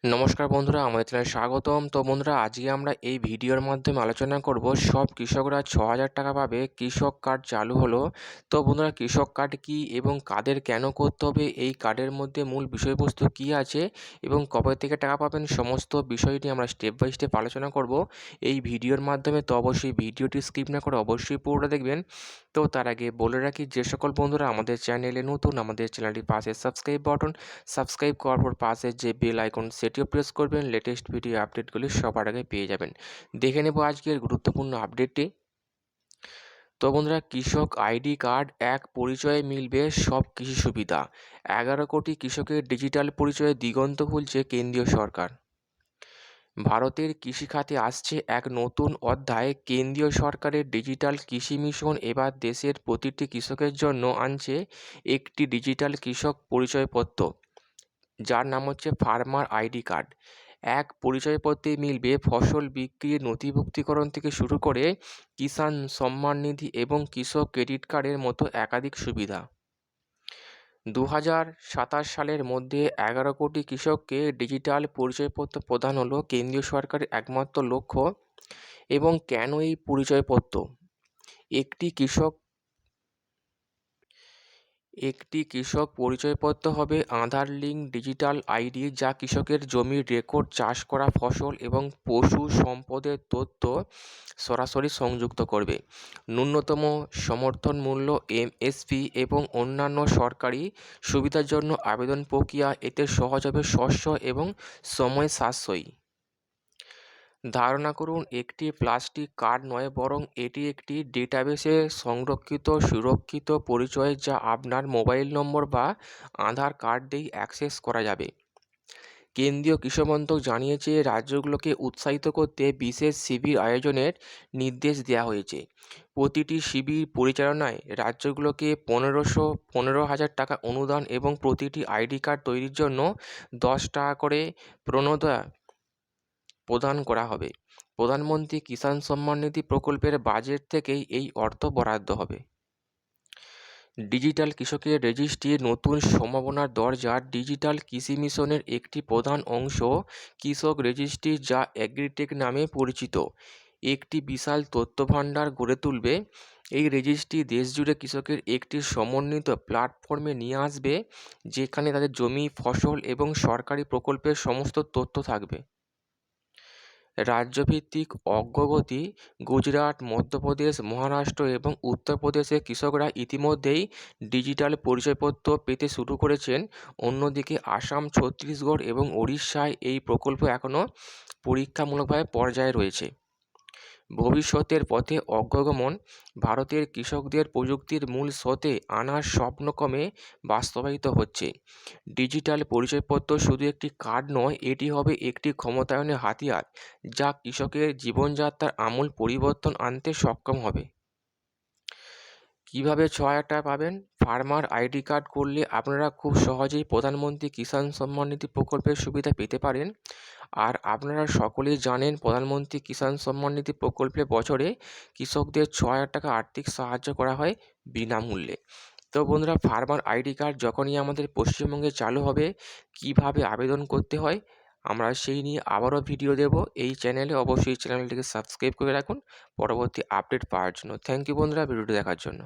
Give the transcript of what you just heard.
নমস্কার বন্ধুরা, আমাদের চ্যানেলে স্বাগতম। তো বন্ধুরা, আজকে আমরা এই ভিডিওর মাধ্যমে আলোচনা করব সব কৃষকরা ৬,০০০ টাকা পাবে। কৃষক কার্ড চালু হলো। তো বন্ধুরা, কৃষক কার্ড কী এবং কাদের কেন করতে হবে, এই কার্ডের মধ্যে মূল বিষয়বস্তু কী আছে এবং কবে থেকে টাকা পাবেন, সমস্ত বিষয়টি আমরা স্টেপ বাই স্টেপ আলোচনা করব এই ভিডিওর মাধ্যমে। তো অবশ্যই ভিডিওটি স্কিপ না করে অবশ্যই পুরোটা দেখবেন। তো তার আগে বলে রাখি, যে সকল বন্ধুরা আমাদের চ্যানেলে নতুন, আমাদের চ্যানেলটির পাশে সাবস্ক্রাইব করার পর পাশে যে বেল আইকন সেটিও প্রেস করবেন। লেটেস্ট ভিডিও আপডেটগুলি সবার আগে পেয়ে যাবেন। দেখে নেব আজকের গুরুত্বপূর্ণ আপডেটটি। তো বন্ধুরা, কৃষক আইডি কার্ড এক পরিচয়ে মিলবে সব কৃষি সুবিধা। 11 কোটি কৃষকের ডিজিটাল পরিচয়ে দিগন্ত খুলছে কেন্দ্রীয় সরকার। ভারতের কৃষিখাতে আসছে এক নতুন অধ্যায়। কেন্দ্রীয় সরকারের ডিজিটাল কৃষি মিশন এবার দেশের প্রতিটি কৃষকের জন্য আনছে একটি ডিজিটাল কৃষক পরিচয়পত্র, যার নাম হচ্ছে ফার্মার আইডি কার্ড। এক পরিচয়পত্রে মিলবে ফসল বিক্রির নথিভুক্তিকরণ থেকে শুরু করে কিষাণ সম্মান নিধি এবং কৃষক ক্রেডিট কার্ডের মতো একাধিক সুবিধা। 2027 সালের মধ্যে 11 কোটি কৃষককে ডিজিটাল পরিচয়পত্র প্রদান হলো কেন্দ্রীয় সরকারের একমাত্র লক্ষ্য। এবং কেন এই পরিচয়পত্র? একটি কৃষক পরিচয়পত্র হবে আধার লিঙ্ক ডিজিটাল আইডি, যা কৃষকের জমির রেকর্ড, চাষ করা ফসল এবং পশু সম্পদের তথ্য সরাসরি সংযুক্ত করবে। ন্যূনতম সমর্থন মূল্য এমএসপি এবং অন্যান্য সরকারি সুবিধার জন্য আবেদন প্রক্রিয়া এতে সহজ হবে, শস্য এবং সময় সাশ্রয়ী। ধারণা করুন, একটি প্লাস্টিক কার্ড নয়, বরং এটি একটি ডেটাবেসে সংরক্ষিত সুরক্ষিত পরিচয়, যা আপনার মোবাইল নম্বর বা আধার কার্ড দিয়েই অ্যাক্সেস করা যাবে। কেন্দ্রীয় কৃষি মন্ত্রক জানিয়েছে, রাজ্যগুলোকে উৎসাহিত করতে বিশেষ শিবির আয়োজনের নির্দেশ দেওয়া হয়েছে। প্রতিটি শিবির পরিচালনায় রাজ্যগুলোকে 15,000 টাকা অনুদান এবং প্রতিটি আইডি কার্ড তৈরির জন্য 10 টাকা করে প্রণোদনা প্রদান করা হবে। প্রধানমন্ত্রী কিষাণ সম্মান নিধি প্রকল্পের বাজেট থেকেই এই অর্থ বরাদ্দ হবে। ডিজিটাল কৃষকের রেজিস্ট্রির নতুন সম্ভাবনার দরজা। ডিজিটাল কৃষি মিশনের একটি প্রধান অংশ কৃষক রেজিস্ট্রি, যা এগ্রিটেক নামে পরিচিত, একটি বিশাল তথ্যভাণ্ডার গড়ে তুলবে। এই রেজিস্ট্রি দেশজুড়ে কৃষকের একটি সমন্বিত প্ল্যাটফর্মে নিয়ে আসবে, যেখানে তাদের জমি, ফসল এবং সরকারি প্রকল্পের সমস্ত তথ্য থাকবে। রাজ্যভিত্তিক অগ্রগতি। গুজরাট, মধ্যপ্রদেশ, মহারাষ্ট্র এবং উত্তরপ্রদেশের কৃষকরা ইতিমধ্যেই ডিজিটাল পরিচয়পত্র পেতে শুরু করেছেন। অন্যদিকে আসাম, ছত্তিশগড় এবং ওড়িশায় এই প্রকল্প এখনও পরীক্ষামূলকভাবে পর্যায়ে রয়েছে। ভবিষ্যতের পথে অগ্রগমন। ভারতের কৃষকদের প্রযুক্তির মূল স্রোতে আনার স্বপ্ন ক্রমে বাস্তবায়িত হচ্ছে। ডিজিটাল পরিচয়পত্র শুধু একটি কার্ড নয়, এটি হবে একটি ক্ষমতায়নের হাতিয়ার, যা কৃষকের জীবনযাত্রার আমূল পরিবর্তন আনতে সক্ষম হবে। কীভাবে 6,000 টাকা পাবেন? ফার্মার আইডি কার্ড করলে আপনারা খুব সহজেই প্রধানমন্ত্রী কিষাণ সম্মান নিধি প্রকল্পের সুবিধা পেতে পারেন। আর আপনারা সকলেই জানেন, প্রধানমন্ত্রী কিষাণ সম্মান নিধি প্রকল্পে বছরে কৃষকদের 6,000 টাকা আর্থিক সাহায্য করা হয় বিনামূল্যে। তো বন্ধুরা, ফার্মার আইডি কার্ড যখনই আমাদের পশ্চিমবঙ্গে চালু হবে, কিভাবে আবেদন করতে হয় আমরা সেই নিয়ে আবারও ভিডিও দেব এই চ্যানেলে। অবশ্যই চ্যানেলটিকে সাবস্ক্রাইব করে রাখুন পরবর্তী আপডেট পাওয়ার জন্য। থ্যাংক ইউ বন্ধুরা, ভিডিওটি দেখার জন্য।